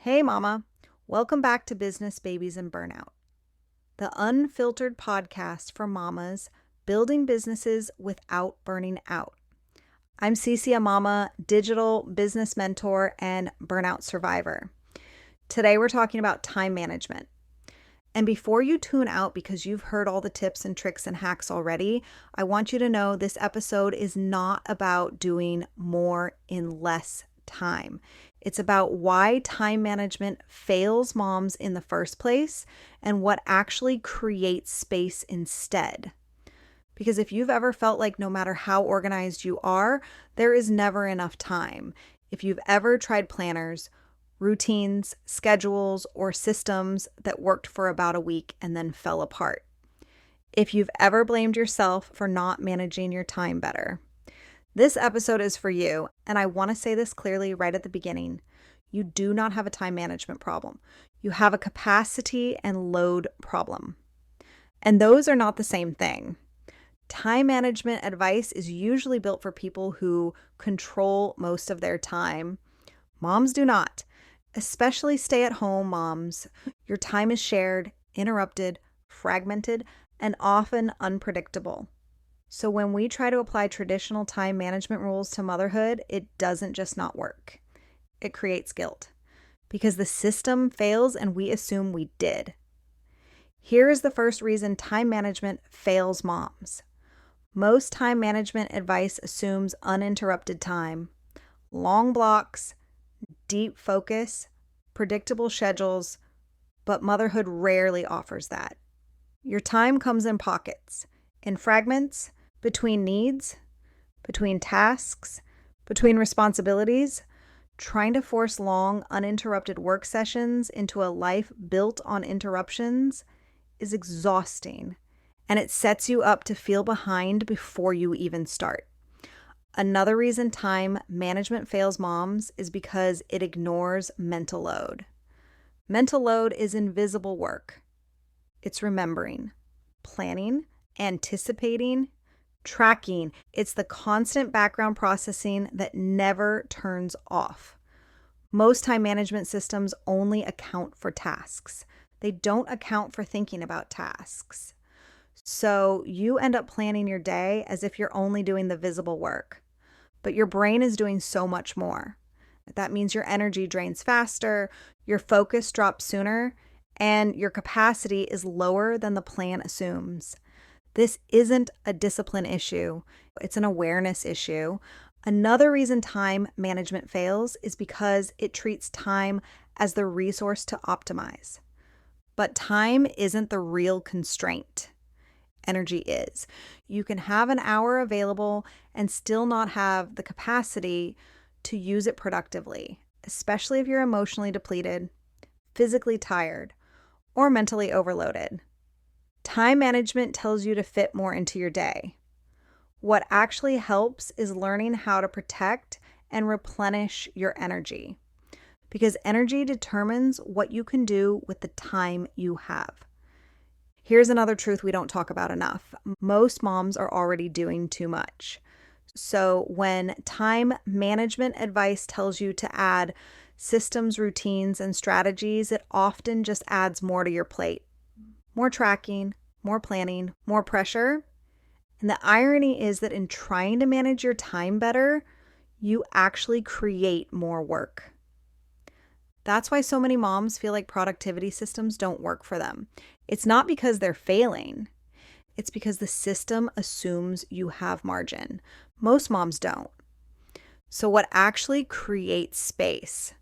Hey, Mama. Welcome back to Business, Babies, and Burnout, the unfiltered podcast for mamas building businesses without burning out. I'm Cece, a mama, digital business mentor, and burnout survivor. Today, we're talking about time management. And before you tune out because you've heard all the tips and tricks and hacks already, I want you to know this episode is not about doing more in less time. It's about why time management fails moms in the first place and what actually creates space instead. Because if you've ever felt like no matter how organized you are, there is never enough time. If you've ever tried planners, routines, schedules, or systems that worked for about a week and then fell apart. If you've ever blamed yourself for not managing your time better. This episode is for you, and I want to say this clearly right at the beginning. You do not have a time management problem. You have a capacity and load problem. And those are not the same thing. Time management advice is usually built for people who control most of their time. Moms do not, especially stay-at-home moms. Your time is shared, interrupted, fragmented, and often unpredictable. So when we try to apply traditional time management rules to motherhood, it doesn't just not work. It creates guilt because the system fails and we assume we did. Here is the first reason time management fails moms. Most time management advice assumes uninterrupted time, long blocks, deep focus, predictable schedules, but motherhood rarely offers that. Your time comes in pockets, in fragments, between needs, between tasks, between responsibilities. Trying to force long, uninterrupted work sessions into a life built on interruptions is exhausting, and it sets you up to feel behind before you even start. Another reason time management fails moms is because it ignores mental load. Mental load is invisible work. It's remembering, planning, anticipating, tracking. It's the constant background processing that never turns off. Most time management systems only account for tasks. They don't account for thinking about tasks. So you end up planning your day as if you're only doing the visible work, but your brain is doing so much more. That means your energy drains faster, your focus drops sooner, and your capacity is lower than the plan assumes. This isn't a discipline issue. It's an awareness issue. Another reason time management fails is because it treats time as the resource to optimize. But time isn't the real constraint. Energy is. You can have an hour available and still not have the capacity to use it productively, especially if you're emotionally depleted, physically tired, or mentally overloaded. Time management tells you to fit more into your day. What actually helps is learning how to protect and replenish your energy, because energy determines what you can do with the time you have. Here's another truth we don't talk about enough. Most moms are already doing too much. So when time management advice tells you to add systems, routines, and strategies, it often just adds more to your plate. More tracking, more planning, more pressure. And the irony is that in trying to manage your time better, you actually create more work. That's why so many moms feel like productivity systems don't work for them. It's not because they're failing. It's because the system assumes you have margin. Most moms don't. So what actually creates space?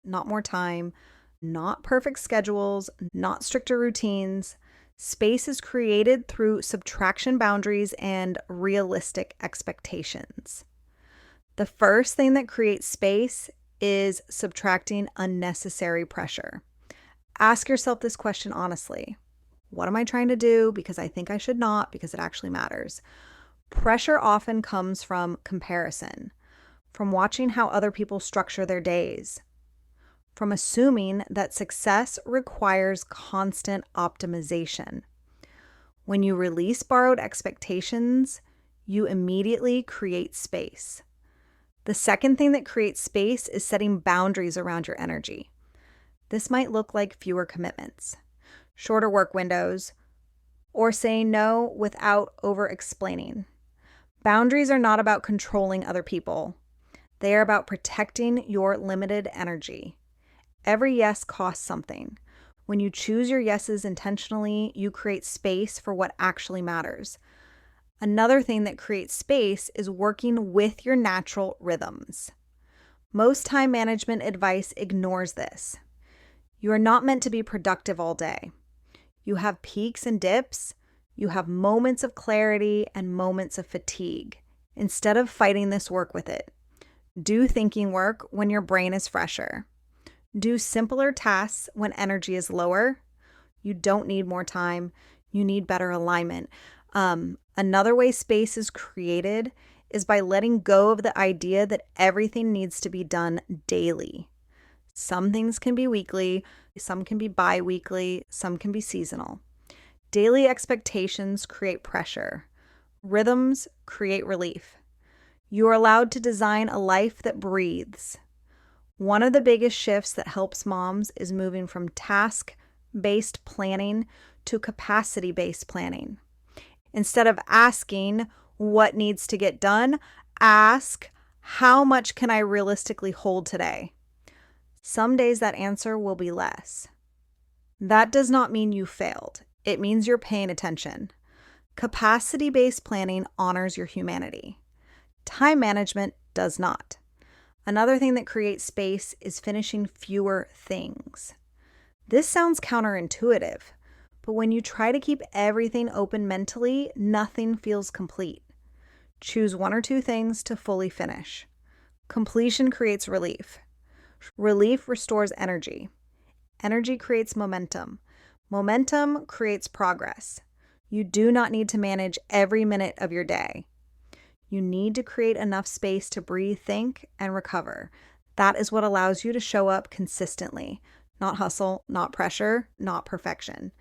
Not more time, not perfect schedules, not stricter routines. Space is created through subtraction boundaries and realistic expectations. The first thing that creates space is subtracting unnecessary pressure. Ask yourself this question honestly. What am I trying to do because I think I should not, because it actually matters? Pressure often comes from comparison, from watching how other people structure their days, from assuming that success requires constant optimization. When you release borrowed expectations, you immediately create space. The second thing that creates space is setting boundaries around your energy. This might look like fewer commitments, shorter work windows, or saying no without over-explaining. Boundaries are not about controlling other people. They are about protecting your limited energy. Every yes costs something. When you choose your yeses intentionally, you create space for what actually matters. Another thing that creates space is working with your natural rhythms. Most time management advice ignores this. You are not meant to be productive all day. You have peaks and dips. You have moments of clarity and moments of fatigue. Instead of fighting this, work with it. Do thinking work when your brain is fresher. Do simpler tasks when energy is lower. You don't need more time. You need better alignment. Another way space is created is by letting go of the idea that everything needs to be done daily. Some things can be weekly, some can be bi-weekly, some can be seasonal. Daily expectations create pressure. Rhythms create relief. You are allowed to design a life that breathes. One of the biggest shifts that helps moms is moving from task-based planning to capacity-based planning. Instead of asking what needs to get done, ask how much can I realistically hold today? Some days that answer will be less. That does not mean you failed. It means you're paying attention. Capacity-based planning honors your humanity. Time management does not. Another thing that creates space is finishing fewer things. This sounds counterintuitive, but when you try to keep everything open mentally, nothing feels complete. Choose one or two things to fully finish. Completion creates relief. Relief restores energy. Energy creates momentum. Momentum creates progress. You do not need to manage every minute of your day. You need to create enough space to breathe, think, and recover. That is what allows you to show up consistently. Not hustle, not pressure, not perfection.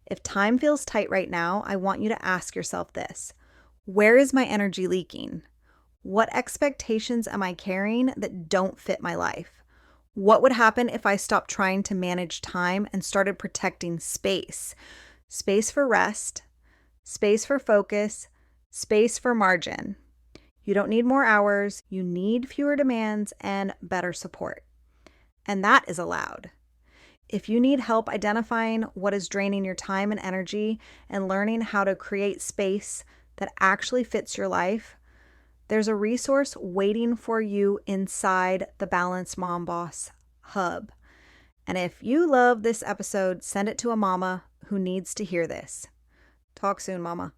If time feels tight right now, I want you to ask yourself this. Where is my energy leaking? What expectations am I carrying that don't fit my life? What would happen if I stopped trying to manage time and started protecting space? Space for rest, space for focus, space for margin. You don't need more hours. You need fewer demands and better support. And that is allowed. If you need help identifying what is draining your time and energy and learning how to create space that actually fits your life, there's a resource waiting for you inside the Balanced Mom Boss Hub. And if you love this episode, send it to a mama who needs to hear this. Talk soon, mama.